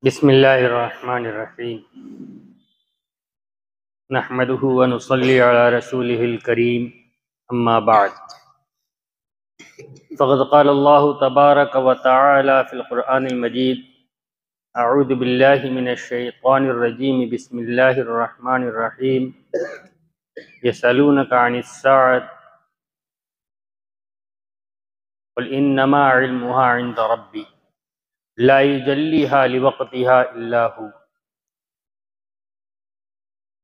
بسم اللہ الرحمن الرحیم نحمده ونصلی علی رسولہ الکریم اما بعد فقد قال اللہ تبارک وتعالی فی القرآن المجید اعوذ باللہ من الشیطان الرجیم بسم اللہ الرحمن الرحیم یسألونک عن الساعة قل انما علمها عند ربی لا یجلیها لوقتها الا هو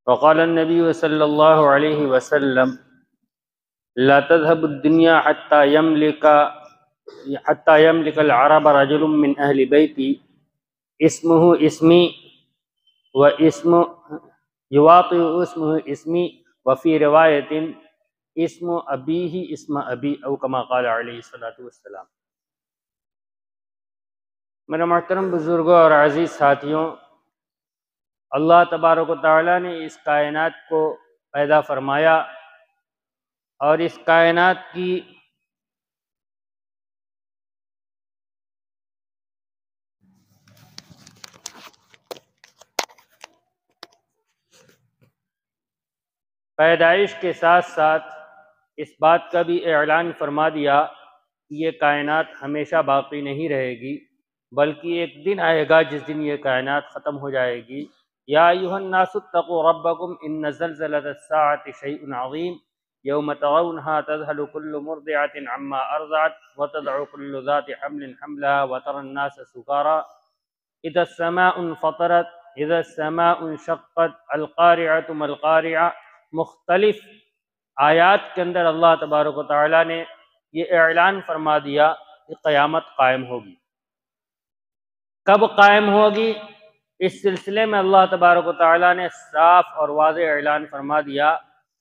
وقال النبی صلی اللہ علیہ وسلم لا تذهب الدنيا حتى يملك العرب رجل من اہل بیتی اسمه اسمی یواطئ اسمه اسمی وفی روایت اسم ابیہ اسم ابی او کما قال علیہ الصلوۃ والسلام۔ میرے محترم بزرگوں اور عزیز ساتھیوں، اللہ تبارک و تعالیٰ نے اس کائنات کو پیدا فرمایا اور اس کائنات کی پیدائش کے ساتھ ساتھ اس بات کا بھی اعلان فرما دیا کہ یہ کائنات ہمیشہ باقی نہیں رہے گی، بلکہ ایک دن آئے گا جس دن یہ کائنات ختم ہو جائے گی۔ یا ایھا الناس اتقوا ربکم ان زلزلۃ الساعۃ شیء عظیم یوم ترونها تذهل كل مرضعۃ عما ارضعت وتضع كل ذات حمل حملها وترى الناس سکارى اذا السماء انفطرت اذا السماء انشقت القارعۃ ما القارعۃ۔ مختلف آیات کے اندر اللہ تبارک و تعالیٰ نے یہ اعلان فرما دیا کہ قیامت قائم ہوگی۔ کب قائم ہوگی؟ اس سلسلے میں اللہ تبارک و تعالیٰ نے صاف اور واضح اعلان فرما دیا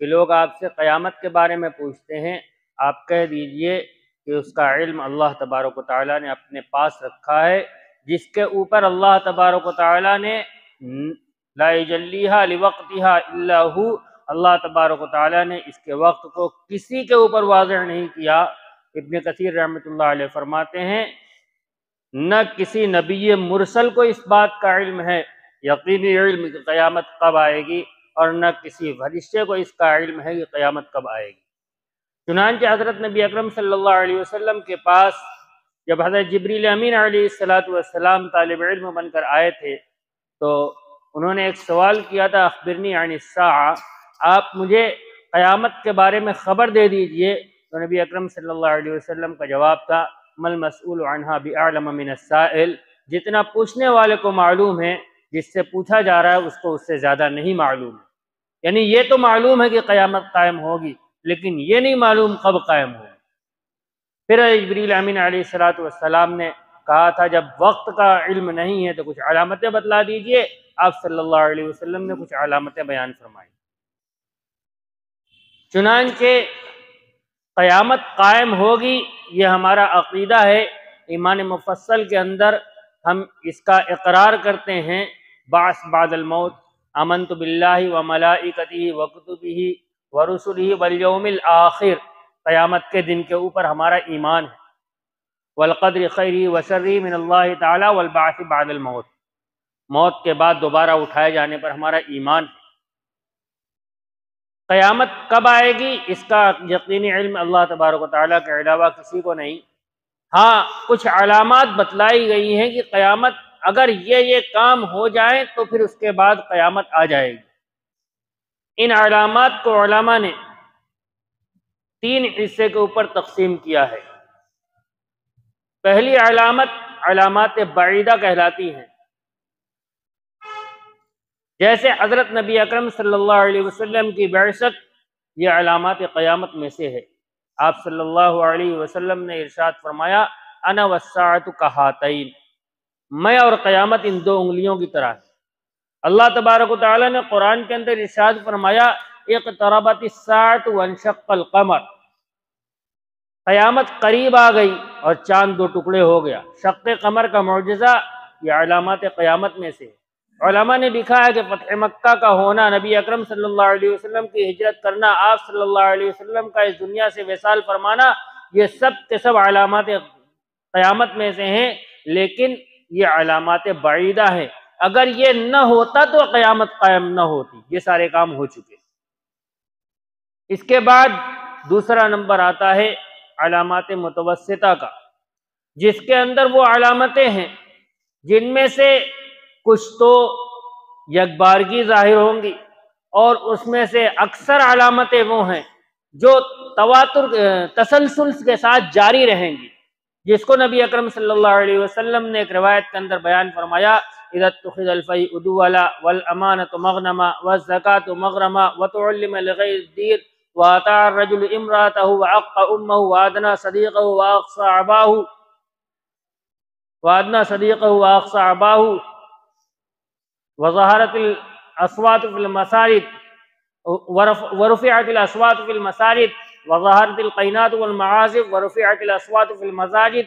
کہ لوگ آپ سے قیامت کے بارے میں پوچھتے ہیں، آپ کہہ دیجئے کہ اس کا علم اللہ تبارک و تعالیٰ نے اپنے پاس رکھا ہے، جس کے اوپر اللہ تبارک و تعالیٰ نے لا یجلیھا لوقتھا الا ھو، اللہ تبارک و تعالیٰ نے اس کے وقت کو کسی کے اوپر واضح نہیں کیا۔ ابن کثیر رحمۃ اللہ علیہ فرماتے ہیں نہ کسی نبی مرسل کو اس بات کا علم ہے، یقینی علم کہ قیامت کب آئے گی، اور نہ کسی فرشتے کو اس کا علم ہے کہ قیامت کب آئے گی۔ چنانچہ حضرت نبی اکرم صلی اللہ علیہ وسلم کے پاس جب حضرت جبریل امین علیہ السلام طالب علم بن کر آئے تھے تو انہوں نے ایک سوال کیا تھا، اخبرنی عن الساعہ، آپ مجھے قیامت کے بارے میں خبر دے دیجئے۔ تو نبی اکرم صلی اللہ علیہ وسلم کا جواب تھا ما المسئول عنہا بأعلم من السائل، جتنا پوچھنے والے کو معلوم ہے جس سے پوچھا جا رہا ہے اس کو اس سے زیادہ نہیں معلوم ہے۔ یعنی یہ تو معلوم ہے کہ قیامت قائم ہوگی، لیکن یہ نہیں معلوم کب قائم ہوگی۔ پھر جبریل امین علیہ السلام نے کہا تھا جب وقت کا علم نہیں ہے تو کچھ علامتیں بتلا دیجئے۔ آپ صلی اللہ علیہ وسلم نے کچھ علامتیں بیان فرمائی۔ چنانچہ قیامت قائم ہوگی، یہ ہمارا عقیدہ ہے۔ ایمان مفصل کے اندر ہم اس کا اقرار کرتے ہیں، بعث بعد الموت، آمنت باللہ وملائکتہ وکتبہ ورسلہ والیوم الآخر، قیامت کے دن کے اوپر ہمارا ایمان ہے، والقدر خیرہ وشرہ من اللہ تعالی والبعث بعد الموت، موت کے بعد دوبارہ اٹھائے جانے پر ہمارا ایمان ہے۔ قیامت کب آئے گی اس کا یقینی علم اللہ تبارک و تعالیٰ کے علاوہ کسی کو نہیں۔ ہاں کچھ علامات بتلائی گئی ہیں کہ قیامت اگر یہ کام ہو جائیں تو پھر اس کے بعد قیامت آ جائے گی۔ ان علامات کو علماء نے 3 حصے کے اوپر تقسیم کیا ہے۔ پہلی علامت علامات بعیدہ کہلاتی ہیں، جیسے حضرت نبی اکرم صلی اللہ علیہ وسلم کی بعثت، یہ علامات قیامت میں سے ہے۔ آپ صلی اللہ علیہ وسلم نے ارشاد فرمایا انا والساعۃ کہاتین، میں اور قیامت ان 2 انگلیوں کی طرح ہے۔ اللہ تبارک و تعالیٰ نے قرآن کے اندر ارشاد فرمایا اقتربت الساعۃ وانشق القمر، قیامت قریب آ گئی اور چاند 2 ٹکڑے ہو گیا۔ شق قمر کا معجزہ یہ علامات قیامت میں سے ہے۔ علماء نے لکھا ہے کہ فتح مکہ کا ہونا، نبی اکرم صلی اللہ علیہ وسلم کی ہجرت کرنا، آپ صلی اللہ علیہ وسلم کا اس دنیا سے وصال فرمانا، یہ سب کے سب علامات قیامت میں سے ہیں، لیکن یہ علامات بعیدہ ہیں، اگر یہ نہ ہوتا تو قیامت قائم نہ ہوتی، یہ سارے کام ہو چکے۔ اس کے بعد دوسرا نمبر آتا ہے علامات متوسطہ کا، جس کے اندر وہ علامتیں ہیں جن میں سے کچھ تو یکبارگی ظاہر ہوں گی، اور اس میں سے اکثر علامتیں وہ ہیں جو تواتر تسلسل کے ساتھ جاری رہیں گی، جس کو نبی اکرم صلی اللہ علیہ وسلم نے ایک روایت کے اندر بیان فرمایا، اذا اتخذ الفیء دولا والامانۃ مغنما والزکاۃ مغرما وتعلم لغیر الدین واطاع الرجل امرأته وعق امه وادنى صديقه واقصى عباه وظهرت الاصوات في المساجد ورفعت الاصوات في المساجد وظهرت القينات والمعازف ورفعت الاصوات في المساجد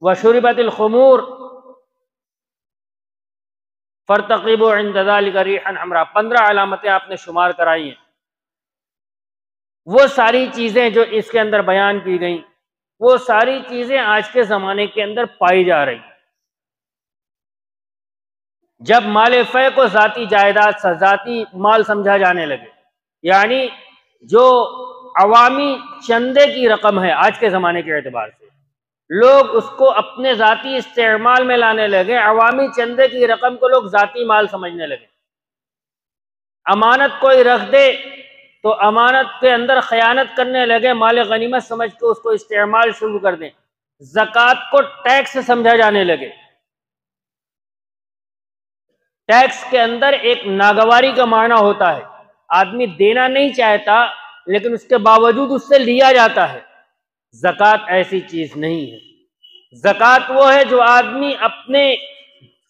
وشربت الخمور فارتقبوا عند ذلك ريحا حمراء۔ 15 علامتیں آپ نے شمار کرائی ہیں۔ وہ ساری چیزیں جو اس کے اندر بیان کی گئیں، وہ ساری چیزیں آج کے زمانے کے اندر پائی جا رہی ہیں۔ جب مال فے کو ذاتی جائیداد سے ذاتی مال سمجھا جانے لگے، یعنی جو عوامی چندے کی رقم ہے آج کے زمانے کے اعتبار سے، لوگ اس کو اپنے ذاتی استعمال میں لانے لگے، عوامی چندے کی رقم کو لوگ ذاتی مال سمجھنے لگے۔ امانت کوئی رکھ دے تو امانت کے اندر خیانت کرنے لگے، مال غنیمت سمجھ کے اس کو استعمال شروع کر دیں۔ زکوٰۃ کو ٹیکس سمجھا جانے لگے۔ ٹیکس کے اندر ایک ناگواری کا معنی ہوتا ہے، آدمی دینا نہیں چاہتا لیکن اس کے باوجود اس سے لیا جاتا ہے۔ زکوٰۃ ایسی چیز نہیں ہے۔ زکوٰۃ وہ ہے جو آدمی اپنے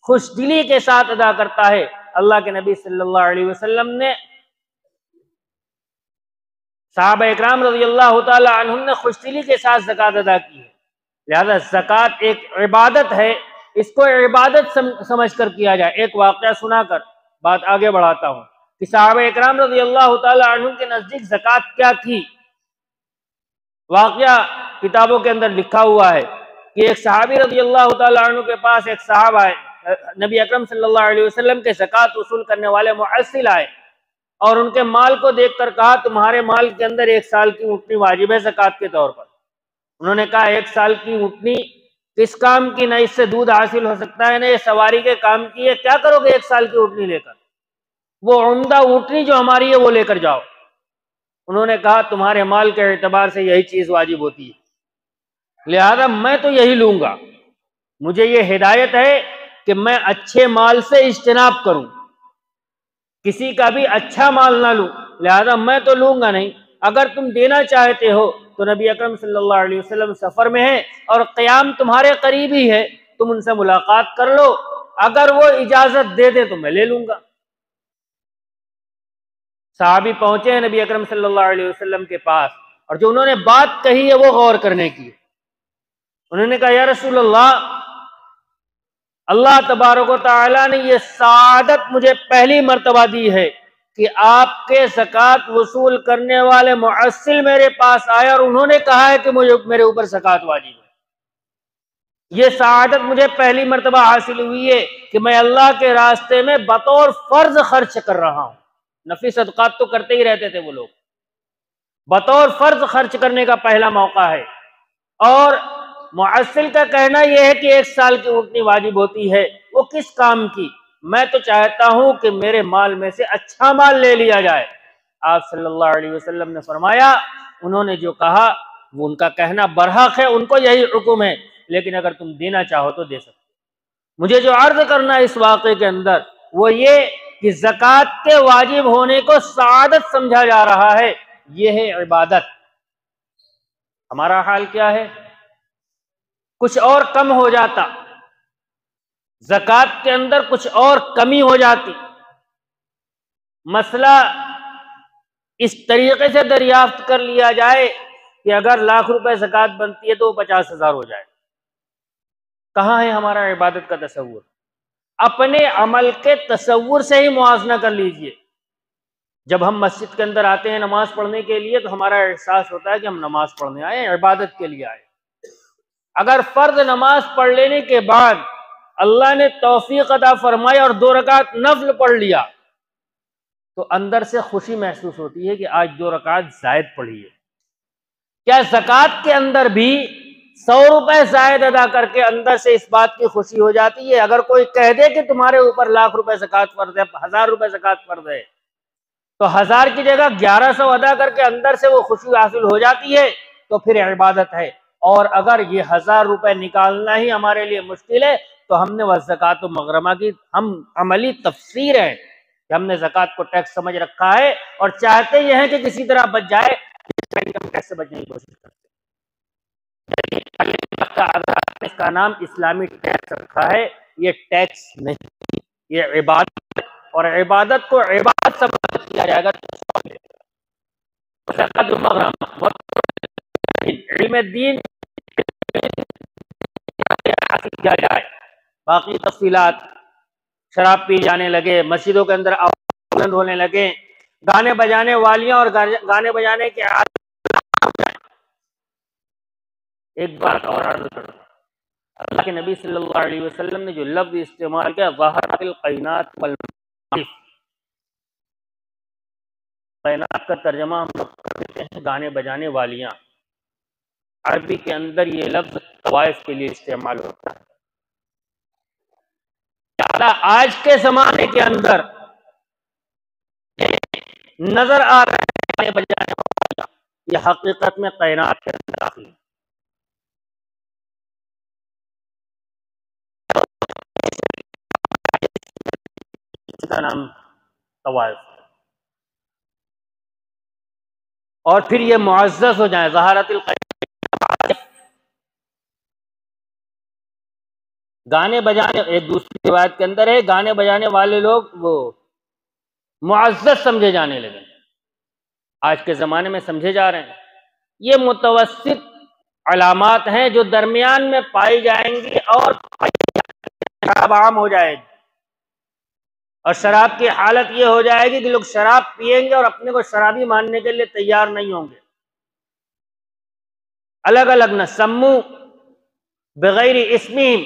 خوش دلی کے ساتھ ادا کرتا ہے۔ اللہ کے نبی صلی اللہ علیہ وسلم نے صحابہ اکرام رضی اللہ تعالی عنہم نے خوش دلی کے ساتھ زکوٰۃ ادا کی ہے، لہذا زکوٰۃ ایک عبادت ہے، اس کو عبادت سمجھ کر کیا جائے۔ ایک واقعہ سنا کر بات آگے بڑھاتا ہوں کہ صحابہ اکرام رضی اللہ تعالی عنہم کے نزدیک زکوٰۃ کیا تھی۔ واقعہ کتابوں کے اندر لکھا ہوا ہے کہ ایک صحابی رضی اللہ تعالی عنہ کے پاس ایک صاحب آئے، نبی اکرم صلی اللہ علیہ وسلم کے زکوٰۃ وصول کرنے والے معسل آئے، اور ان کے مال کو دیکھ کر کہا تمہارے مال کے اندر 1 سال کی اونٹنی واجب ہے زکوٰۃ کے طور پر۔ انہوں نے کہا 1 سال کی اونٹنی کس کام کی، نہ اس سے دودھ حاصل ہو سکتا ہے نہ یہ سواری کے کام کی ہے، کیا کرو گے 1 سال کی اونٹنی لے کر؟ وہ عمدہ اونٹنی جو ہماری ہے وہ لے کر جاؤ۔ انہوں نے کہا تمہارے مال کے اعتبار سے یہی چیز واجب ہوتی ہے، لہذا میں تو یہی لوں گا، مجھے یہ ہدایت ہے کہ میں اچھے مال سے اجتناب کروں، کسی کا بھی اچھا مال نہ لوں، لہذا میں تو لوں گا نہیں۔ اگر تم دینا چاہتے ہو تو نبی اکرم صلی اللہ علیہ وسلم سفر میں ہیں اور قیام تمہارے قریب ہی ہے، تم ان سے ملاقات کر لو، اگر وہ اجازت دے دیں تو میں لے لوں گا۔ صحابی پہنچے ہیں نبی اکرم صلی اللہ علیہ وسلم کے پاس، اور جو انہوں نے بات کہی ہے وہ غور کرنے کی۔ انہوں نے کہا یا رسول اللہ، اللہ تبارک و تعالیٰ نے یہ سعادت مجھے پہلی مرتبہ دی ہے کہ آپ کے زکوٰۃ وصول کرنے والے معسل میرے پاس آئے اور انہوں نے کہا ہے کہ میرے اوپر زکوٰۃ واجب ہے۔ یہ سعادت مجھے پہلی مرتبہ حاصل ہوئی ہے کہ میں اللہ کے راستے میں بطور فرض خرچ کر رہا ہوں۔ نفلی صدقات تو کرتے ہی رہتے تھے وہ لوگ، بطور فرض خرچ کرنے کا پہلا موقع ہے۔ اور معسل کا کہنا یہ ہے کہ 1 سال کی اونٹنی واجب ہوتی ہے، وہ کس کام کی؟ میں تو چاہتا ہوں کہ میرے مال میں سے اچھا مال لے لیا جائے۔ آپ صلی اللہ علیہ وسلم نے فرمایا انہوں نے جو کہا وہ ان کا کہنا برحق ہے، ان کو یہی حکم ہے، لیکن اگر تم دینا چاہو تو دے سکتے۔ مجھے جو عرض کرنا ہے اس واقعے کے اندر وہ یہ کہ زکوٰۃ کے واجب ہونے کو سعادت سمجھا جا رہا ہے، یہ ہے عبادت۔ ہمارا حال کیا ہے؟ کچھ اور کم ہو جاتا، زکوٰۃ کے اندر کچھ اور کمی ہو جاتی، مسئلہ اس طریقے سے دریافت کر لیا جائے کہ اگر 1,00,000 روپے زکوٰۃ بنتی ہے تو وہ 50,000 ہو جائے۔ کہاں ہے ہمارا عبادت کا تصور؟ اپنے عمل کے تصور سے ہی موازنہ کر لیجئے۔ جب ہم مسجد کے اندر آتے ہیں نماز پڑھنے کے لیے تو ہمارا احساس ہوتا ہے کہ ہم نماز پڑھنے آئے ہیں، عبادت کے لیے آئے۔ اگر فرض نماز پڑھ لینے کے بعد اللہ نے توفیق عطا فرمائی اور 2 رکعت نفل پڑھ لیا تو اندر سے خوشی محسوس ہوتی ہے کہ آج 2 رکعت زائد پڑھی ہے۔ کیا زکوٰۃ کے اندر بھی 100 روپے زائد ادا کر کے اندر سے اس بات کی خوشی ہو جاتی ہے؟ اگر کوئی کہہ دے کہ تمہارے اوپر 1,00,000 روپے زکوٰۃ فرض ہے، 1,000 روپے زکوٰۃ فرض ہے، تو 1,000 کی جگہ 1,100 ادا کر کے اندر سے وہ خوشی حاصل ہو جاتی ہے تو پھر عبادت ہے۔ اور اگر یہ 1,000 روپے نکالنا ہی ہمارے لیے مشکل ہے تو ہم نے والزکوٰۃ مغرمہ کی ہم عملی تفسیر ہے کہ ہم نے زکوٰۃ کو ٹیکس سمجھ رکھا ہے اور چاہتے یہ ہیں کہ کسی طرح بچ جائے، انکم ٹیکس سے بچنے کی کوشش کرتے ہیں۔ اس کا نام اسلامی ٹیکس رکھا ہے، یہ ٹیکس نہیں، یہ عبادت، اور عبادت کو عبادت سمجھ کیا جائے گا تو زکوٰۃ مغرمہ علم دین حاصل کیا جائے۔ باقی تفصیلات، شراب پی جانے لگے، مسجدوں کے اندر بلند ہونے لگے، گانے بجانے والیاں اور گانے بجانے کے ایک بات اور عرض کروں، اللہ کے نبی صلی اللہ علیہ وسلم نے جو لفظ استعمال کیا ظہرت القینات والمعازف، قینات کا ترجمہ ہم لوگ کرتے ہیں گانے بجانے والیاں، عربی کے اندر یہ لفظ طوائف کے لیے استعمال ہوتا ہے۔ آج کے زمانے کے اندر نظر آ رہا ہے بجانے والا، یہ حقیقت میں قینات کے اندر داخل ہے۔ اس کا نام طوائف، اور پھر یہ معزز ہو جائیں، ظہارت القینات، گانے بجانے، ایک دوسری روایت کے اندر ہے گانے بجانے والے لوگ وہ معزز سمجھے جانے لگے، آج کے زمانے میں سمجھے جا رہے ہیں۔ یہ متوسط علامات ہیں جو درمیان میں پائی جائیں گی اور شراب عام ہو جائے گی، اور شراب کی حالت یہ ہو جائے گی کہ لوگ شراب پیئیں گے اور اپنے کو شرابی ماننے کے لیے تیار نہیں ہوں گے۔ الگ الگ نہ سمو بغیر اسمہم،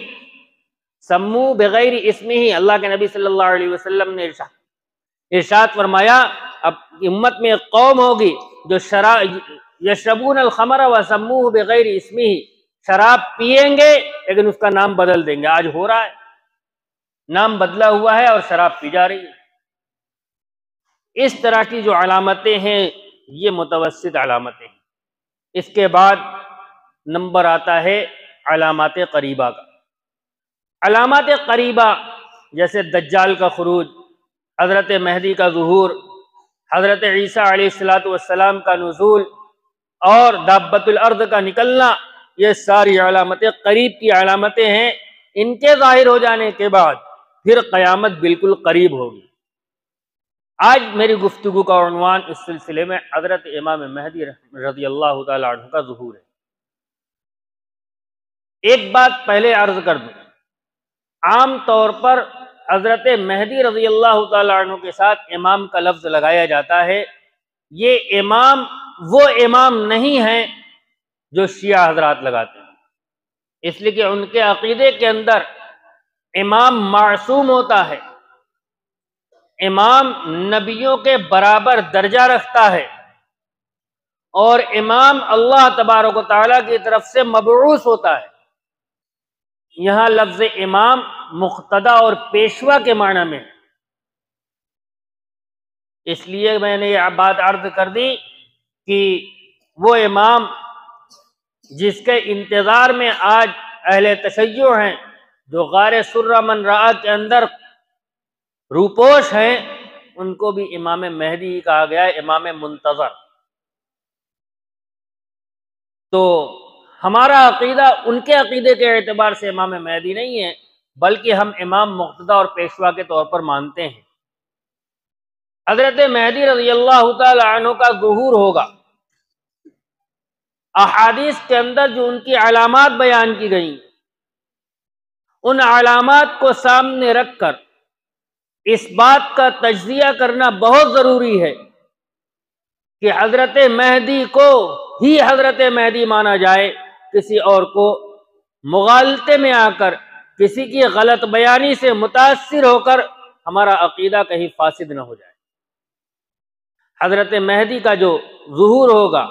سمو بغیر اسمہ، اللہ کے نبی صلی اللہ علیہ وسلم نے ارشاد فرمایا اب امت میں ایک قوم ہوگی جو یشربون الخمر وسموہ بغیر اسمہ، شراب پیئیں گے لیکن اس کا نام بدل دیں گے۔ آج ہو رہا ہے، نام بدلا ہوا ہے اور شراب پی جا رہی ہے۔ اس طرح کی جو علامتیں ہیں یہ متوسط علامتیں ہیں۔ اس کے بعد نمبر آتا ہے علامات قریبہ کا۔ علامات قریبہ جیسے دجال کا خروج، حضرت مہدی کا ظہور، حضرت عیسیٰ علیہ السلام کا نزول اور دابۃ الارض کا نکلنا، یہ ساری علامتیں قریب کی علامتیں ہیں۔ ان کے ظاہر ہو جانے کے بعد پھر قیامت بالکل قریب ہوگی۔ آج میری گفتگو کا عنوان اس سلسلے میں حضرت امام مہدی رضی اللہ تعالی عنہ کا ظہور ہے۔ ایک بات پہلے عرض کر دوں، عام طور پر حضرت مہدی رضی اللہ تعالی عنہ کے ساتھ امام کا لفظ لگایا جاتا ہے۔ یہ امام وہ امام نہیں ہیں جو شیعہ حضرات لگاتے ہیں، اس لیے کہ ان کے عقیدے کے اندر امام معصوم ہوتا ہے، امام نبیوں کے برابر درجہ رکھتا ہے، اور امام اللہ تبارک و تعالیٰ کی طرف سے مبعوث ہوتا ہے۔ یہاں لفظ امام مقتدی اور پیشوا کے معنی میں، اس لیے میں نے یہ بات عرض کر دی کہ وہ امام جس کے انتظار میں آج اہل تشیع ہیں، جو غار سرہ من رأى کے اندر روپوش ہیں، ان کو بھی امام مہدی کہا گیا ہے، امام منتظر۔ تو ہمارا عقیدہ ان کے عقیدے کے اعتبار سے امام مہدی نہیں ہے، بلکہ ہم امام مقتدی اور پیشوا کے طور پر مانتے ہیں۔ حضرت مہدی رضی اللہ تعالی عنہ کا ظہور ہوگا۔ احادیث کے اندر جو ان کی علامات بیان کی گئیں، ان علامات کو سامنے رکھ کر اس بات کا تجزیہ کرنا بہت ضروری ہے کہ حضرت مہدی کو ہی حضرت مہدی مانا جائے، کسی اور کو مغالطے میں آ کر کسی کی غلط بیانی سے متاثر ہو کر ہمارا عقیدہ کہیں فاسد نہ ہو جائے۔ حضرت مہدی کا جو ظہور ہوگا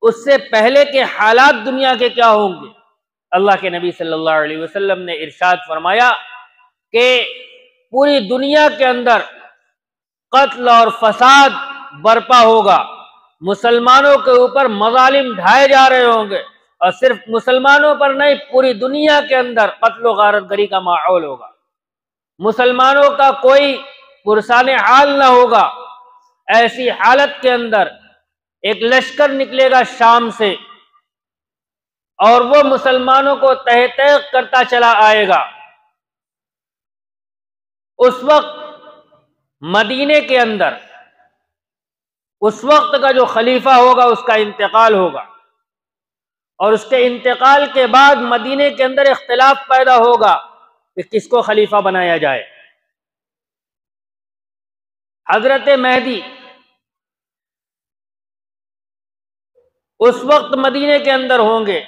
اس سے پہلے کے حالات دنیا کے کیا ہوں گے؟ اللہ کے نبی صلی اللہ علیہ وسلم نے ارشاد فرمایا کہ پوری دنیا کے اندر قتل اور فساد برپا ہوگا، مسلمانوں کے اوپر مظالم ڈھائے جا رہے ہوں گے، اور صرف مسلمانوں پر نہیں، پوری دنیا کے اندر قتل و غارت گری کا ماحول ہوگا، مسلمانوں کا کوئی پرسان حال نہ ہوگا۔ ایسی حالت کے اندر ایک لشکر نکلے گا شام سے، اور وہ مسلمانوں کو تہ تہ کرتا چلا آئے گا۔ اس وقت مدینے کے اندر اس وقت کا جو خلیفہ ہوگا اس کا انتقال ہوگا، اور اس کے انتقال کے بعد مدینے کے اندر اختلاف پیدا ہوگا کہ کس کو خلیفہ بنایا جائے۔ حضرت مہدی اس وقت مدینے کے اندر ہوں گے،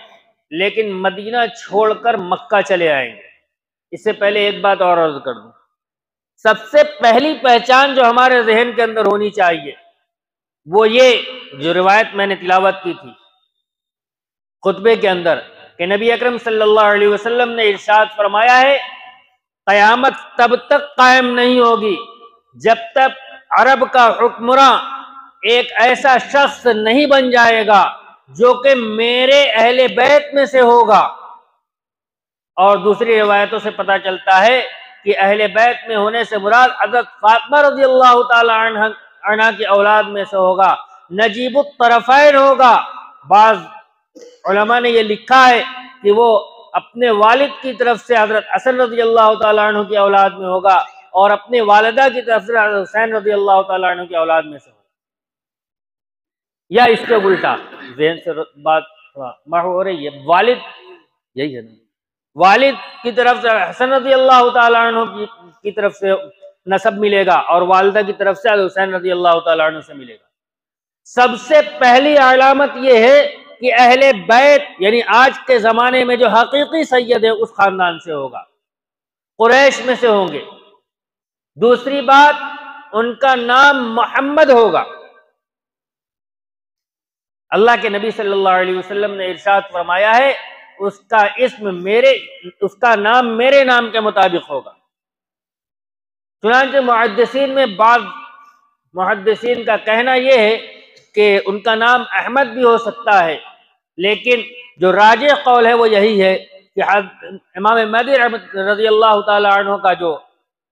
لیکن مدینہ چھوڑ کر مکہ چلے آئیں گے۔ اس سے پہلے ایک بات اور عرض کر دوں، سب سے پہلی پہچان جو ہمارے ذہن کے اندر ہونی چاہیے وہ یہ جو روایت میں نے تلاوت کی تھی خطبے کے اندر، کہ نبی اکرم صلی اللہ علیہ وسلم نے ارشاد فرمایا ہے قیامت تب تک قائم نہیں ہوگی جب تک عرب کا حکمراں ایک ایسا شخص نہیں بن جائے گا جو کہ میرے اہل بیت میں سے ہوگا۔ اور دوسری روایتوں سے پتہ چلتا ہے کہ اہل بیت میں ہونے سے مراد حضرت فاطمہ رضی اللہ تعالی عنہ کی اولاد میں سے ہوگا، نجیب الطرفین ہوگا۔ بعض علماء نے یہ لکھا ہے کہ وہ اپنے والد کی طرف سے حضرت حسن رضی اللہ تعالی عنہ کی اولاد میں ہوگا، اور اپنے والدہ کی طرف سے حضرت حسین رضی اللہ تعالی عنہ کی اولاد میں سے ہوگا، یا اس کے الٹا۔ ذہن سے بات محو ہو رہی ہے، والد یہی ہے نا، والد کی طرف سے حسن رضی اللہ تعالی عنہ کی طرف سے نسب ملے گا، اور والدہ کی طرف سے حسین رضی اللہ تعالی عنہ سے ملے گا۔ سب سے پہلی علامت یہ ہے کہ اہل بیت یعنی آج کے زمانے میں جو حقیقی سید ہے اس خاندان سے ہوگا، قریش میں سے ہوں گے۔ دوسری بات، ان کا نام محمد ہوگا۔ اللہ کے نبی صلی اللہ علیہ وسلم نے ارشاد فرمایا ہے اس کا نام میرے نام کے مطابق ہوگا۔ چنانچہ محدثین میں بعض محدثین کا کہنا یہ ہے کہ ان کا نام احمد بھی ہو سکتا ہے، لیکن جو راجح قول ہے وہ یہی ہے کہ امام مہدی رضی اللہ تعالی عنہ کا جو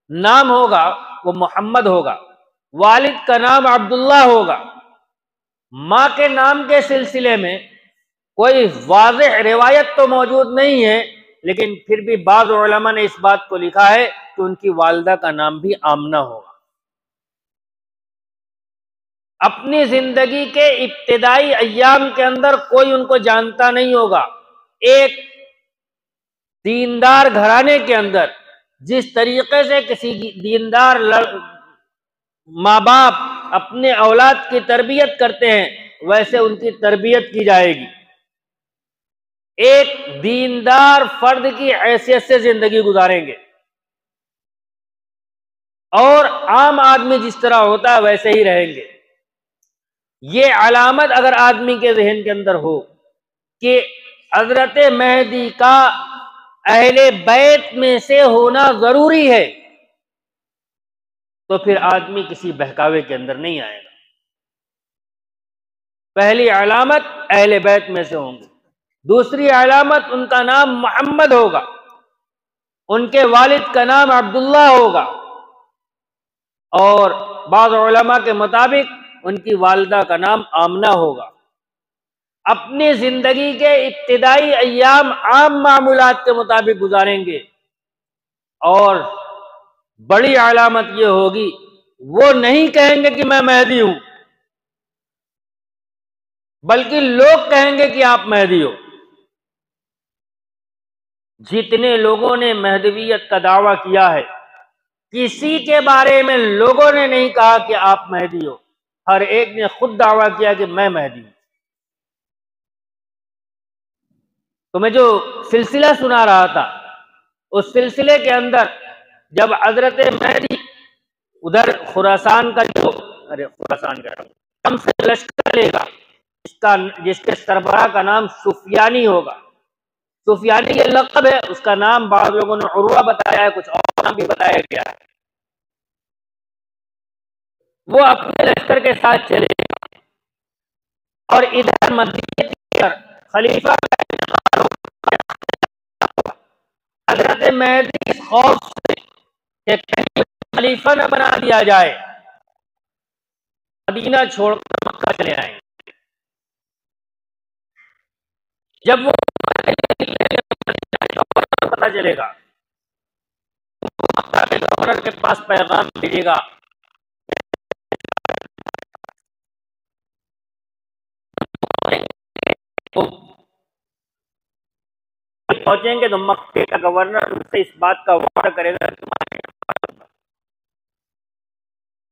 نام ہوگا وہ محمد ہوگا، والد کا نام عبداللہ ہوگا۔ ماں کے نام کے سلسلے میں کوئی واضح روایت تو موجود نہیں ہے، لیکن پھر بھی بعض علماء نے اس بات کو لکھا ہے کہ ان کی والدہ کا نام بھی آمنہ ہوگا۔ اپنی زندگی کے ابتدائی ایام کے اندر کوئی ان کو جانتا نہیں ہوگا۔ ایک دیندار گھرانے کے اندر جس طریقے سے کسی دیندار ماں باپ اپنے اولاد کی تربیت کرتے ہیں ویسے ان کی تربیت کی جائے گی۔ ایک دیندار فرد کی حیثیت سے زندگی گزاریں گے، اور عام آدمی جس طرح ہوتا ہے ویسے ہی رہیں گے۔ یہ علامت اگر آدمی کے ذہن کے اندر ہو کہ حضرت مہدی کا اہل بیت میں سے ہونا ضروری ہے، تو پھر آدمی کسی بہکاوے کے اندر نہیں آئے گا۔ پہلی علامت اہل بیت میں سے ہوں گے، دوسری علامت ان کا نام محمد ہوگا، ان کے والد کا نام عبداللہ ہوگا، اور بعض علماء کے مطابق ان کی والدہ کا نام آمنہ ہوگا۔ اپنی زندگی کے ابتدائی ایام عام معمولات کے مطابق گزاریں گے، اور بڑی علامت یہ ہوگی وہ نہیں کہیں گے کہ میں مہدی ہوں، بلکہ لوگ کہیں گے کہ آپ مہدی ہو۔ جتنے لوگوں نے مہدویت کا دعویٰ کیا ہے کسی کے بارے میں لوگوں نے نہیں کہا کہ آپ مہدی ہو، ہر ایک نے خود دعویٰ کیا کہ میں مہدی ہوں۔ تو میں جو سلسلہ سنا رہا تھا اس سلسلے کے اندر جب حضرت مہدی ادھر خراسان کا جو خراسان کا ہم سے لشکر لے گا، جس کے سربراہ کا نام سفیانی ہوگا. سفیانی یہ لقب ہے، اس کا نام بعض لوگوں نے عروہ بتایا ہے، کچھ اور نام بھی بتایا گیا ہے. وہ اپنے لشکر کے ساتھ چلے گا اور ادھر مدینے کے اندر خلیفہ کا انتقال ہوگا. حضرت مہدی اس خوف سے کہ کہیں خلیفہ نہ بنا دیا جائے، مدینہ چھوڑ کر مکہ چلے آئیں. جب وہ پتہ چلے گا، مکہ کے گورنر کے پاس پیغام بھیجے گا، پہنچیں گے تو مکے کا گورنر ان سے اس بات کا وعدہ کرے گا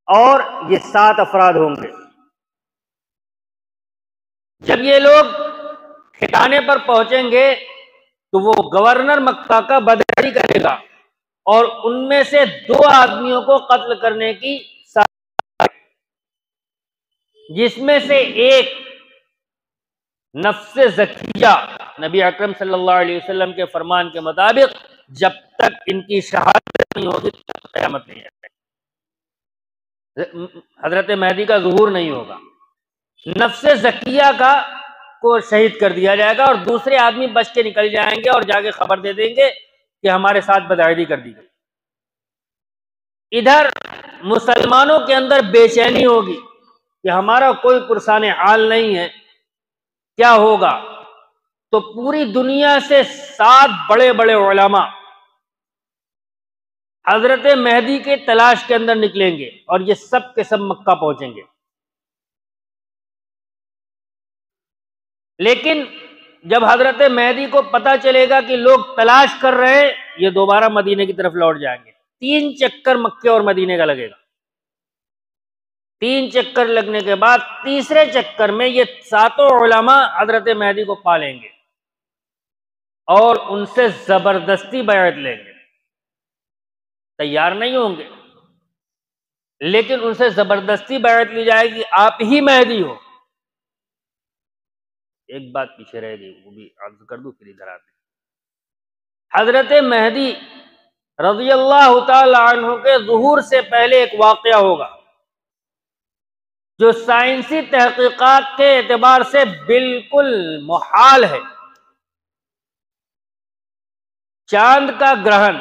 اور یہ 7 افراد ہوں گے. جب یہ لوگ ٹھکانے پر پہنچیں گے تو وہ گورنر مکہ کا بدعہدی کرے گا اور ان میں سے 2 آدمیوں کو قتل کرنے کی سازش، جس میں سے ایک نفس زکیہ، نبی اکرم صلی اللہ علیہ وسلم کے فرمان کے مطابق جب تک ان کی شہادت نہیں ہوگی قیامت نہیں آئے گی، حضرت مہدی کا ظہور نہیں ہوگا. نفس زکیہ کو شہید کر دیا جائے گا اور دوسرے آدمی بچ کے نکل جائیں گے اور جا کے خبر دے دیں گے کہ ہمارے ساتھ بدعہدی کر دی گئی. ادھر مسلمانوں کے اندر بے چینی ہوگی کہ ہمارا کوئی پرسان حال نہیں ہے، کیا ہوگا؟ تو پوری دنیا سے 7 بڑے بڑے علماء حضرت مہدی کے تلاش کے اندر نکلیں گے اور یہ سب کے سب مکہ پہنچیں گے. لیکن جب حضرت مہدی کو پتہ چلے گا کہ لوگ تلاش کر رہے ہیں، یہ دوبارہ مدینے کی طرف لوٹ جائیں گے. 3 چکر مکے اور مدینے کا لگے گا. 3 چکر لگنے کے بعد تیسرے چکر میں یہ 7 علماء حضرت مہدی کو پا لیں گے اور ان سے زبردستی بیعت لیں گے. تیار نہیں ہوں گے لیکن ان سے زبردستی بیعت لی جائے گی، آپ ہی مہدی ہو. ایک بات پیچھے رہ گئی، وہ بھی عرض کر دوں پھر ادھر آتے. حضرت مہدی رضی اللہ تعالی عنہ کے ظہور سے پہلے ایک واقعہ ہوگا جو سائنسی تحقیقات کے اعتبار سے بالکل محال ہے. چاند کا گرہن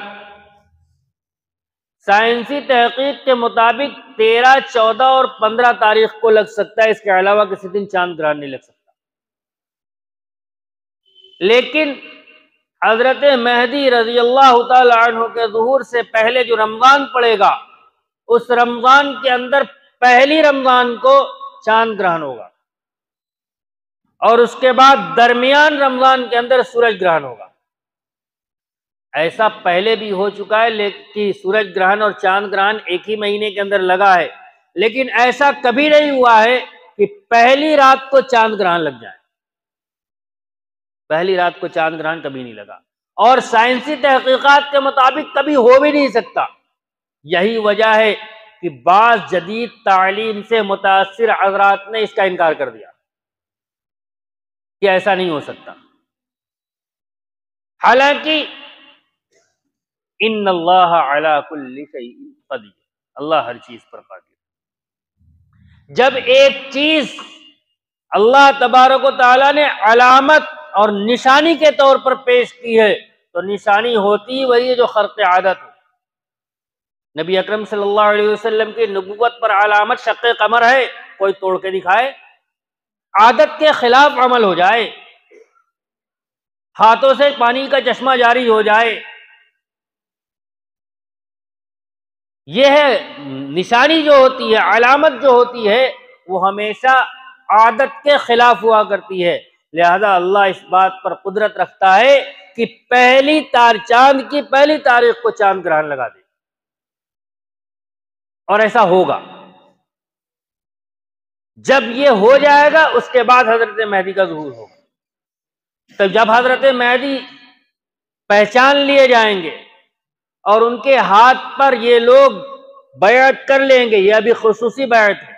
سائنسی تحقیق کے مطابق 13، 14 اور 15 تاریخ کو لگ سکتا ہے، اس کے علاوہ کسی دن چاند گرہن نہیں لگ سکتا. لیکن حضرت مہدی رضی اللہ تعالی عنہ کے ظہور سے پہلے جو رمضان پڑے گا، اس رمضان کے اندر پہلی رمضان کو چاند گرہن ہوگا اور اس کے بعد درمیان رمضان کے اندر سورج گرہن ہوگا. ایسا پہلے بھی ہو چکا ہے لیکن سورج گرہن اور چاند گرہن ایک ہی مہینے کے اندر لگا ہے، لیکن ایسا کبھی نہیں ہوا ہے کہ پہلی رات کو چاند گرہن لگ جائے. پہلی رات کو چاند گرہن کبھی نہیں لگا اور سائنسی تحقیقات کے مطابق کبھی ہو بھی نہیں سکتا. یہی وجہ ہے کہ بعض جدید تعلیم سے متاثر حضرات نے اس کا انکار کر دیا کہ ایسا نہیں ہو سکتا. حالانکہ ان اللہ علی کل شیء قدیر، اللہ ہر چیز پر قادر. جب ایک چیز اللہ تبارک و تعالیٰ نے علامت اور نشانی کے طور پر پیش کی ہے تو نشانی ہوتی وہی ہے جو خرق عادت ہو. نبی اکرم صلی اللہ علیہ وسلم کی نبوت پر علامت شق قمر ہے، کوئی توڑ کے دکھائے. عادت کے خلاف عمل ہو جائے، ہاتھوں سے پانی کا چشمہ جاری ہو جائے، یہ ہے نشانی جو ہوتی ہے، علامت جو ہوتی ہے وہ ہمیشہ عادت کے خلاف ہوا کرتی ہے. لہذا اللہ اس بات پر قدرت رکھتا ہے کہ چاند کی پہلی تاریخ کو چاند گرہن لگا دے اور ایسا ہوگا. جب یہ ہو جائے گا اس کے بعد حضرت مہدی کا ظہور ہوگا. تو جب حضرت مہدی پہچان لیے جائیں گے اور ان کے ہاتھ پر یہ لوگ بیعت کر لیں گے، یہ ابھی خصوصی بیعت ہے۔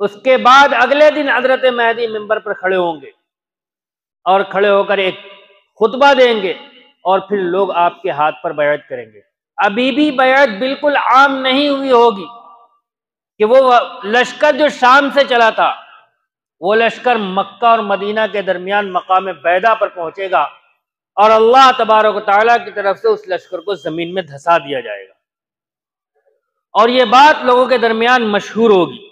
اس کے بعد اگلے دن حضرت مہدی منبر پر کھڑے ہوں گے اور کھڑے ہو کر ایک خطبہ دیں گے، اور پھر لوگ آپ کے ہاتھ پر بیعت کریں گے۔ ابھی بھی بیعت بالکل عام نہیں ہوئی ہوگی کہ وہ لشکر جو شام سے چلا تھا، وہ لشکر مکہ اور مدینہ کے درمیان مقام بیضا پر پہنچے گا، اور اللہ تبارک و تعالیٰ کی طرف سے اس لشکر کو زمین میں دھسا دیا جائے گا، اور یہ بات لوگوں کے درمیان مشہور ہوگی۔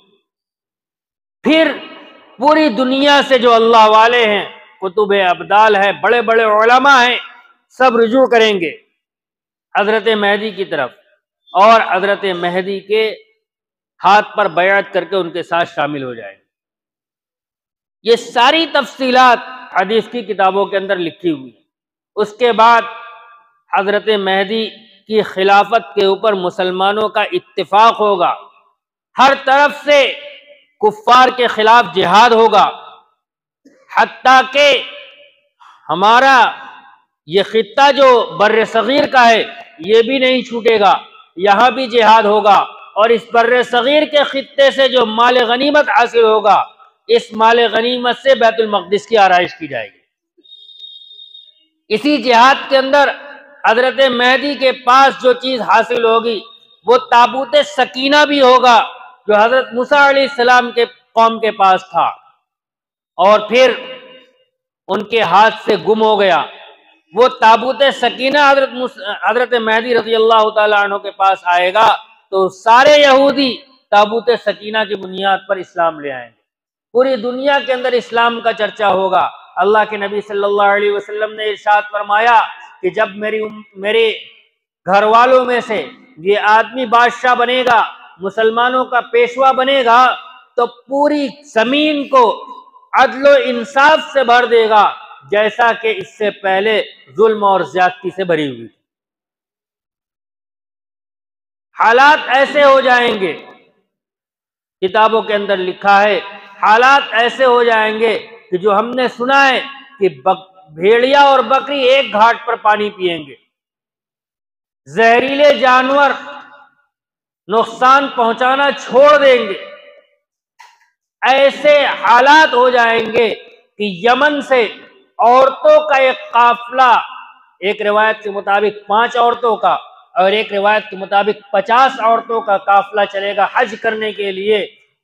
پھر پوری دنیا سے جو اللہ والے ہیں، کتب ابدال ہیں، بڑے بڑے علماء ہیں، سب رجوع کریں گے حضرت مہدی کی طرف، اور حضرت مہدی کے ہاتھ پر بیعت کر کے ان کے ساتھ شامل ہو جائیں گے۔ یہ ساری تفصیلات حدیث کی کتابوں کے اندر لکھی ہوئی ہیں۔ اس کے بعد حضرت مہدی کی خلافت کے اوپر مسلمانوں کا اتفاق ہوگا، ہر طرف سے کفار کے خلاف جہاد ہوگا، حتیٰ کہ ہمارا یہ خطہ جو بر صغیر کا ہے یہ بھی نہیں چھوٹے گا، یہاں بھی جہاد ہوگا، اور اس بر صغیر کے خطے سے جو مال غنیمت حاصل ہوگا، اس مال غنیمت سے بیت المقدس کی آرائش کی جائے گی۔ اسی جہاد کے اندر حضرت مہدی کے پاس جو چیز حاصل ہوگی وہ تابوت سکینہ بھی ہوگا، جو حضرت موسیٰ علیہ السلام کے قوم کے پاس تھا، اور پھر ان کے ہاتھ سے گم ہو گیا۔ وہ تابوت سکینہ حضرت مہدی رضی اللہ تعالیٰ عنہ کے پاس آئے گا تو سارے یہودی تابوت سکینہ کی بنیاد پر اسلام لے آئیں گے، پوری دنیا کے اندر اسلام کا چرچا ہوگا۔ اللہ کے نبی صلی اللہ علیہ وسلم نے ارشاد فرمایا کہ جب میرے گھر والوں میں سے یہ آدمی بادشاہ بنے گا، مسلمانوں کا پیشوا بنے گا، تو پوری زمین کو عدل و انصاف سے بھر دے گا، جیسا کہ اس سے پہلے ظلم اور زیادتی سے بھری ہوئی تھی۔ حالات ایسے ہو جائیں گے، کتابوں کے اندر لکھا ہے، حالات ایسے ہو جائیں گے کہ جو ہم نے سنا ہے کہ بھیڑیا اور بکری ایک گھاٹ پر پانی پئیں گے، زہریلے جانور نقصان پہنچانا چھوڑ دیں گے، ایسے حالات ہو جائیں گے کہ یمن سے عورتوں کا ایک قافلہ، ایک روایت کے مطابق 5 عورتوں کا اور ایک روایت کے مطابق 50 عورتوں کا قافلہ چلے گا حج کرنے کے لیے،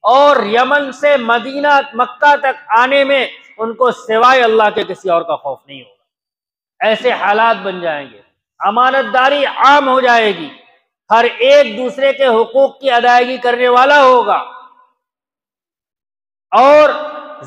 اور یمن سے مدینہ مکہ تک آنے میں ان کو سوائے اللہ کے کسی اور کا خوف نہیں ہوگا۔ ایسے حالات بن جائیں گے، امانت داری عام ہو جائے گی، ہر ایک دوسرے کے حقوق کی ادائیگی کرنے والا ہوگا، اور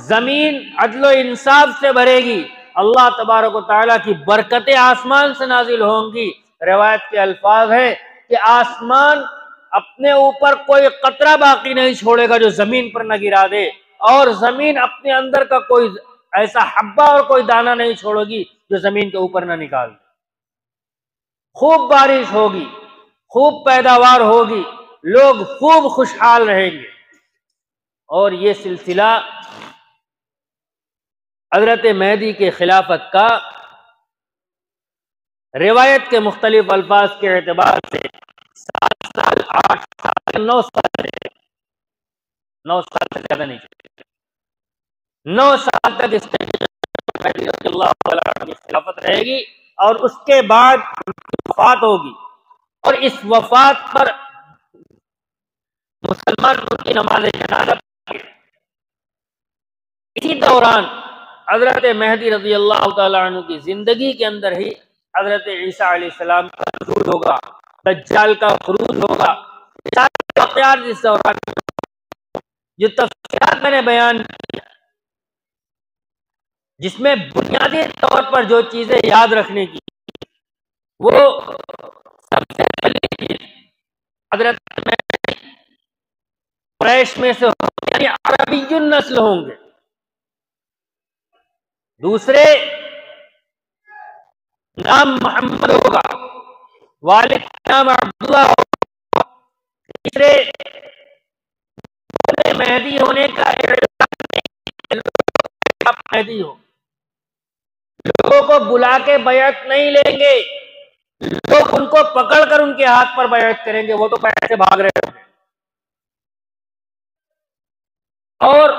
زمین عدل و انصاف سے بھرے گی، اللہ تبارک و تعالیٰ کی برکتیں آسمان سے نازل ہوں گی۔ روایت کے الفاظ ہے کہ آسمان اپنے اوپر کوئی قطرہ باقی نہیں چھوڑے گا جو زمین پر نہ گرا دے، اور زمین اپنے اندر کا کوئی ایسا حبہ اور کوئی دانہ نہیں چھوڑے گی جو زمین کے اوپر نہ نکال دے۔ خوب بارش ہوگی، خوب پیداوار ہوگی، لوگ خوب خوشحال رہیں گے، اور یہ سلسلہ حضرت مہدی کے خلافت کا روایت کے مختلف الفاظ کے اعتبار سے 7 سال 8 سال 9 سال 9 سال سے زیادہ نہیں چلے، 9 سال تک اس مہدی رضی اللہ تعالیٰ عنہ کی خلافت رہے گی، اور اس کے بعد وفات ہوگی، اور اس وفات پر مسلمان ان کی نماز جنازہ پڑھیں گے۔ اسی دوران حضرت مہدی رضی اللہ تعالیٰ عنہ کی زندگی کے اندر ہی حضرت عیسیٰ علیہ السلام کا نزول ہوگا، دجال کا خروج ہوگا، سارے واقعات اس دوران جو تفصیلات میں نے بیان کی، جس میں بنیادی طور پر جو چیزیں یاد رکھنے کی، وہ سب سے پہلی چیز حضرت مہدی قریش میں سے یعنی عربی النسل ہوں گے، دوسرے نام محمد ہوگا، والد کا نام عبداللہ ہوگا، تیسرے مہدی ہونے کا اعلان مہدی ہو، لوگوں کو بلا کے بیعت نہیں لیں گے، لوگ ان کو پکڑ کر ان کے ہاتھ پر بیعت کریں گے، وہ تو بیعت سے بھاگ رہے ہوں گے۔ اور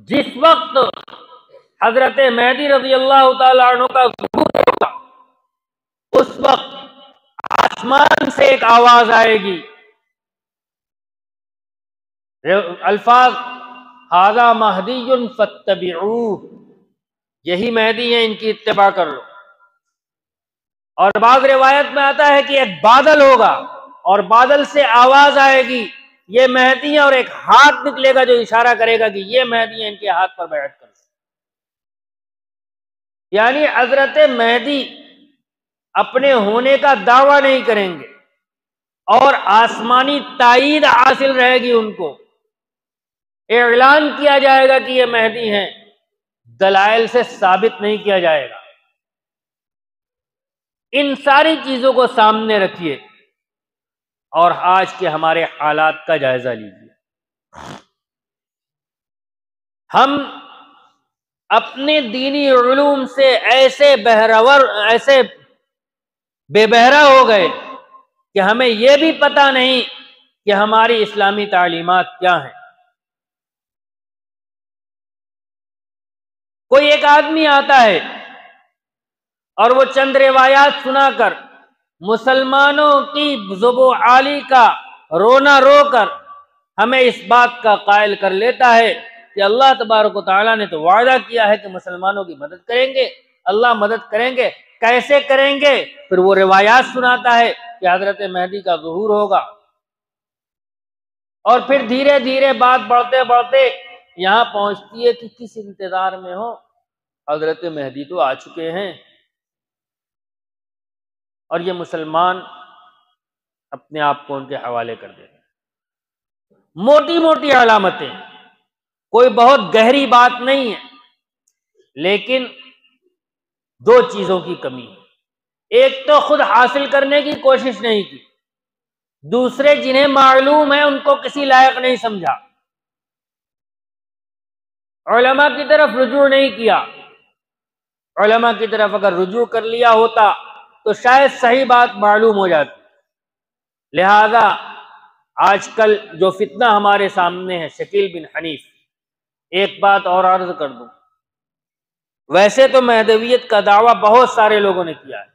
جس وقت حضرت مہدی رضی اللہ تعالیٰ عنہ کا ظہور ہوگا، اس وقت آسمان سے ایک آواز آئے گی، الفاظ ھذا مہدی فاتبعوہ، یہی مہدی ہے، ان کی اتباع کر لو۔ اور بعض روایت میں آتا ہے کہ ایک بادل ہوگا اور بادل سے آواز آئے گی، یہ مہدی ہے، اور ایک ہاتھ نکلے گا جو اشارہ کرے گا کہ یہ مہدی ہے، ان کے ہاتھ پر بیعت کر لو۔ یعنی حضرت مہدی اپنے ہونے کا دعویٰ نہیں کریں گے، اور آسمانی تائید حاصل رہے گی ان کو، اعلان کیا جائے گا کہ یہ مہدی ہیں، دلائل سے ثابت نہیں کیا جائے گا۔ ان ساری چیزوں کو سامنے رکھیے اور آج کے ہمارے حالات کا جائزہ لیجیے۔ ہم اپنے دینی علوم سے ایسے بے بہرا ہو گئے کہ ہمیں یہ بھی پتہ نہیں کہ ہماری اسلامی تعلیمات کیا ہیں۔ کوئی ایک آدمی آتا ہے اور وہ چند روایات سنا کر مسلمانوں کی زبو عالی کا رونا رو کر ہمیں اس بات کا قائل کر لیتا ہے کہ اللہ تبارک و تعالیٰ نے تو وعدہ کیا ہے کہ مسلمانوں کی مدد کریں گے، اللہ مدد کریں گے، کیسے کریں گے؟ پھر وہ روایات سناتا ہے کہ حضرت مہدی کا ظہور ہوگا، اور پھر دھیرے دھیرے بات بڑھتے بڑھتے یہاں پہنچتی ہے کہ کس انتظار میں ہو، حضرت مہدی تو آ چکے ہیں، اور یہ مسلمان اپنے آپ کو ان کے حوالے کر دیتے ہیں۔ موٹی موٹی علامتیں، کوئی بہت گہری بات نہیں ہے، لیکن دو چیزوں کی کمی ہے۔ ایک تو خود حاصل کرنے کی کوشش نہیں کی، دوسرے جنہیں معلوم ہے ان کو کسی لائق نہیں سمجھا، علماء کی طرف رجوع نہیں کیا۔ علماء کی طرف اگر رجوع کر لیا ہوتا تو شاید صحیح بات معلوم ہو جاتی۔ لہذا آج کل جو فتنہ ہمارے سامنے ہے، شکیل بن حنیف، ایک بات اور عرض کر دوں، ویسے تو مہدویت کا دعویٰ بہت سارے لوگوں نے کیا ہے،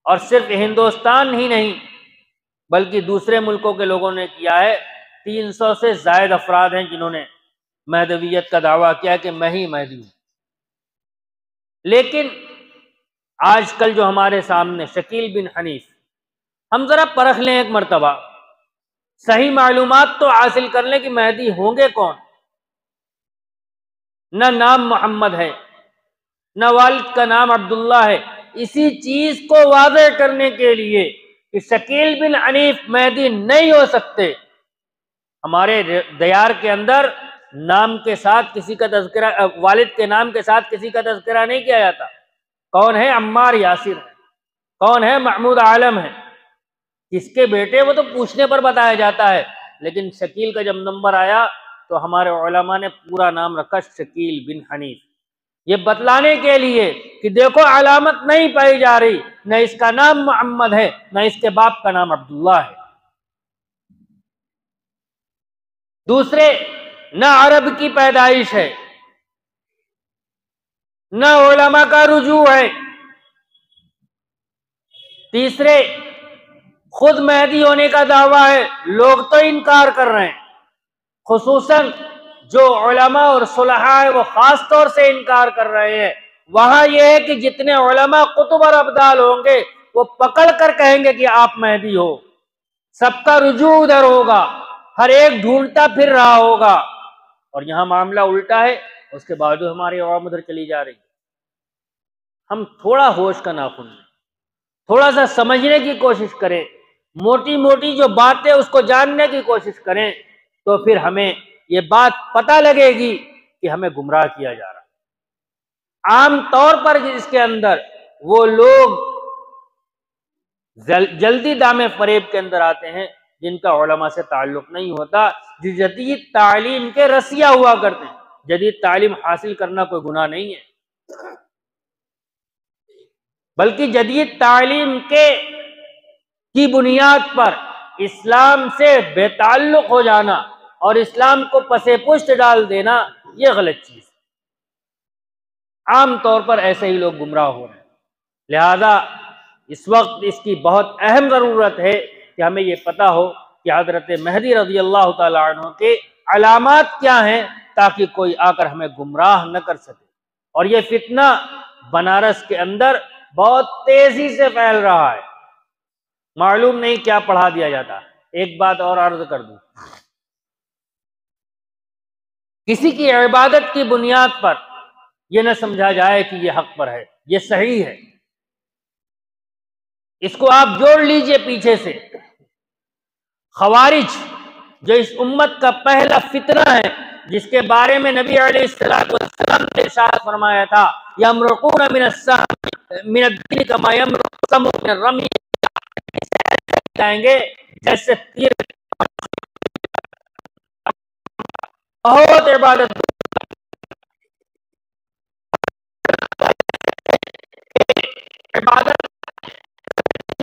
اور صرف ہندوستان ہی نہیں بلکہ دوسرے ملکوں کے لوگوں نے کیا ہے۔ 300 سے زائد افراد ہیں جنہوں نے مہدویت کا دعویٰ کیا کہ میں ہی مہدی ہوں۔ لیکن آج کل جو ہمارے سامنے شکیل بن حنیف، ہم ذرا پرکھ لیں ایک مرتبہ، صحیح معلومات تو حاصل کر لیں کہ مہدی ہوں گے کون۔ نہ نام محمد ہے، نہ والد کا نام عبداللہ ہے۔ اسی چیز کو واضح کرنے کے لیے کہ شکیل بن حنیف مہدی نہیں ہو سکتے، ہمارے دیار کے اندر نام کے ساتھ کسی کا تذکرہ، والد کے نام کے ساتھ کسی کا تذکرہ نہیں کیا جاتا۔ کون ہے؟ عمار یاسر ہے، کون ہے؟ محمود عالم ہے، کس کے بیٹے وہ تو پوچھنے پر بتایا جاتا ہے، لیکن شکیل کا جب نمبر آیا تو ہمارے علماء نے پورا نام رکھا شکیل بن حنیف، یہ بتلانے کے لیے کہ دیکھو علامت نہیں پائی جا رہی، نہ اس کا نام محمد ہے، نہ اس کے باپ کا نام عبداللہ ہے۔ دوسرے، نہ عرب کی پیدائش ہے، نہ علماء کا رجوع ہے۔ تیسرے، خود مہدی ہونے کا دعویٰ ہے، لوگ تو انکار کر رہے ہیں، خصوصاً جو علماء اور صلحاء ہیں وہ خاص طور سے انکار کر رہے ہیں۔ وہاں یہ ہے کہ جتنے علماء قطب اور ابدال ہوں گے وہ پکڑ کر کہیں گے کہ آپ مہدی ہو، سب کا رجوع ادھر ہوگا، ہر ایک ڈھونڈتا پھر رہا ہوگا، اور یہاں معاملہ الٹا ہے، اس کے باوجود ہماری عوام ادھر چلی جا رہی ہے۔ ہم تھوڑا ہوش کا ناخن لیں، تھوڑا سا سمجھنے کی کوشش کریں، موٹی موٹی جو باتیں اس کو جاننے کی کوشش کریں، تو پھر ہمیں یہ بات پتہ لگے گی کہ ہمیں گمراہ کیا جا رہا ہے۔ عام طور پر اس کے اندر وہ لوگ جلدی دام فریب کے اندر آتے ہیں جن کا علماء سے تعلق نہیں ہوتا، جو جدید تعلیم کے رسیا ہوا کرتے ہیں۔ جدید تعلیم حاصل کرنا کوئی گناہ نہیں ہے، بلکہ جدید تعلیم کی بنیاد پر اسلام سے بے تعلق ہو جانا اور اسلام کو پس پشت ڈال دینا یہ غلط چیز ہے۔ عام طور پر ایسے ہی لوگ گمراہ ہو رہے ہیں، لہذا اس وقت اس کی بہت اہم ضرورت ہے کہ ہمیں یہ پتہ ہو کہ حضرت مہدی رضی اللہ تعالیٰ عنہ کے علامات کیا ہیں، تاکہ کوئی آ کر ہمیں گمراہ نہ کر سکے۔ اور یہ فتنہ بنارس کے اندر بہت تیزی سے پھیل رہا ہے، معلوم نہیں کیا پڑھا دیا جاتا۔ ایک بات اور عرض کر دوں، کسی کی عبادت کی بنیاد پر یہ نہ سمجھا جائے کہ یہ حق پر ہے، یہ صحیح ہے، اس کو آپ جوڑ لیجئے پیچھے سے۔ خوارج جو اس امت کا پہلا فتنہ ہے، جس کے بارے میں نبی علیہ السلام نے ارشاد فرمایا تھا، یمرقون من الدین کما یمرق السم من الرمی، جائیں گے جیسے تیر۔ بہت عبادت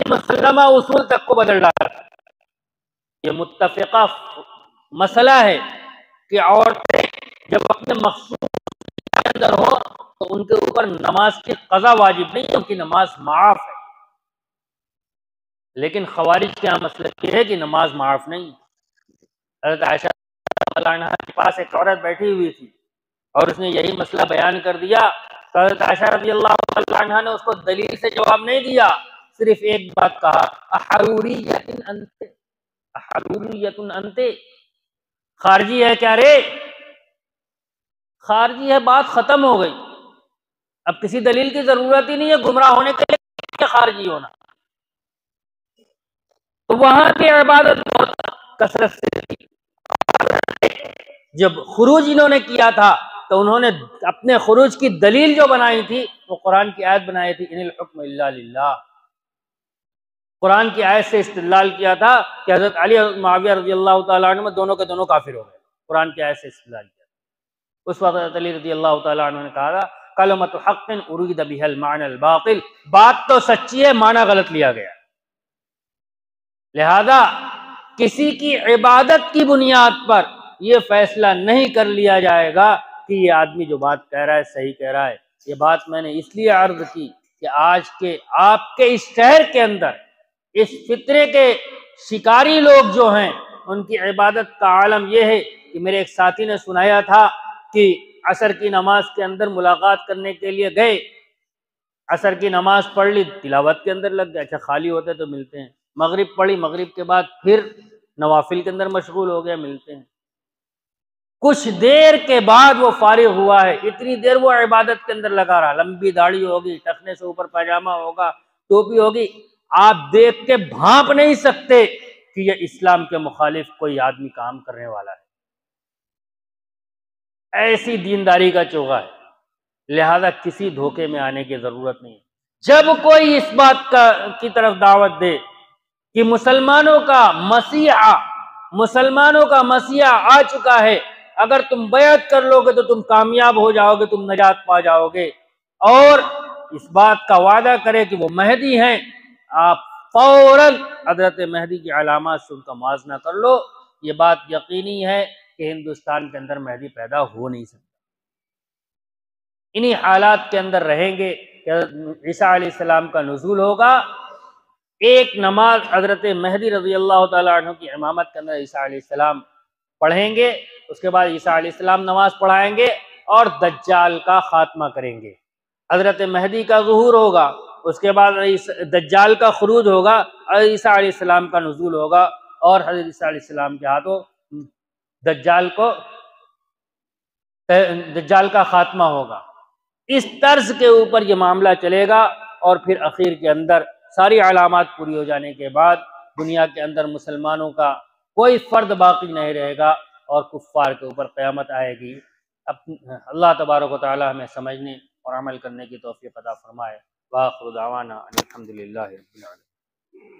مسلمہ اصول تک کو بدل ڈالا۔ یہ متفقہ مسئلہ ہے کہ عورتیں جب اپنے مقصود کے اندر ہو تو ان کے اوپر نماز کی قضا واجب نہیں ہے، ان کی نماز معاف ہے۔ لیکن خوارج کا مسئلہ یہ ہے کہ نماز معاف نہیں۔ حضرت عائشہ رضی اللہ عنہا کے پاس ایک عورت بیٹھی ہوئی تھی اور اس نے یہی مسئلہ بیان کر دیا، تو حضرت عائشہ رضی اللہ عنہا نے اس کو دلیل سے جواب نہیں دیا، صرف ایک بات کہا، احروریۃ انت، احروریۃ انت، خارجی ہے کیا رے؟ خارجی ہے، بات ختم ہو گئی، اب کسی دلیل کی ضرورت ہی نہیں ہے گمراہ ہونے کے لیے خارجی ہونا۔ تو وہاں کی عبادت بہت کثرت سے تھی۔ جب خروج انہوں نے کیا تھا تو انہوں نے اپنے خروج کی دلیل جو بنائی تھی وہ قرآن کی آیت بنائی تھی، ان الحکم الا للہ۔ قرآن کی آیت سے استدلال کیا تھا کہ حضرت علی اور معاویہ رضی اللہ تعالیٰ عنہ دونوں کے دونوں کافر ہو گئے، قرآن کی آیت سے استدلال کیا۔ اس وقت حضرت علی رضی اللہ تعالیٰ عنہ نے کہا، کلمۃ حق ارید بها المعنى الباطل، بات تو سچی ہے، معنی غلط لیا گیا۔ لہذا کسی کی عبادت کی بنیاد پر یہ فیصلہ نہیں کر لیا جائے گا کہ یہ آدمی جو بات کہہ رہا ہے صحیح کہہ رہا ہے۔ یہ بات میں نے اس لیے عرض کی کہ آج کے آپ کے اس شہر کے اندر اس فطرے کے شکاری لوگ جو ہیں، ان کی عبادت کا عالم یہ ہے کہ میرے ایک ساتھی نے سنایا تھا کہ عصر کی نماز کے اندر ملاقات کرنے کے لیے گئے، عصر کی نماز پڑھ لی، تلاوت کے اندر لگ گئے، اچھا خالی ہوتے تو ملتے ہیں، مغرب پڑھی، مغرب کے بعد پھر نوافل کے اندر مشغول ہو گیا، ملتے ہیں۔ کچھ دیر کے بعد وہ فارغ ہوا ہے، اتنی دیر وہ عبادت کے اندر لگا رہا، لمبی داڑھی ہوگی، ٹخنے سے اوپر پاجامہ ہوگا، ٹوپی ہوگی، آپ دیکھ کے بھانپ نہیں سکتے کہ یہ اسلام کے مخالف کوئی آدمی کام کرنے والا ہے۔ ایسی دینداری کا چوغا ہے، لہذا کسی دھوکے میں آنے کی ضرورت نہیں۔ جب کوئی اس بات کی طرف دعوت دے کہ مسلمانوں کا مسیحا آ چکا ہے، اگر تم بیعت کر لو گے تو تم کامیاب ہو جاؤ گے، تم نجات پا جاؤ گے، اور اس بات کا وعدہ کرے کہ وہ مہدی ہیں، آپ فوراً حضرت مہدی کی علامات سے ان کا موازنہ کر لو۔ یہ بات یقینی ہے کہ ہندوستان کے اندر مہدی پیدا ہو نہیں سکتا۔ انہی حالات کے اندر رہیں گے کہ عیسیٰ علیہ السلام کا نزول ہوگا، ایک نماز حضرت مہدی رضی اللہ تعالیٰ عنہ کی امامت کے اندر عیسیٰ علیہ السلام پڑھیں گے، اس کے بعد عیسیٰ علیہ السلام نماز پڑھائیں گے اور دجال کا خاتمہ کریں گے۔ حضرت مہدی کا ظہور ہوگا، اس کے بعد دجال کا خروج ہوگا، اور عیسیٰ علیہ السلام کا نزول ہوگا، اور حضرت عیسیٰ علیہ السلام کے ہاتھوں دجال کا خاتمہ ہوگا۔ اس طرز کے اوپر یہ معاملہ چلے گا، اور پھر اخیر کے اندر ساری علامات پوری ہو جانے کے بعد دنیا کے اندر مسلمانوں کا کوئی فرد باقی نہیں رہے گا، اور کفار کے اوپر قیامت آئے گی۔ اللہ تبارک و تعالی ہمیں سمجھنے اور عمل کرنے کی توفیق عطا فرمائے۔ وآخر دعوانا ان الحمد للہ رب العالمین۔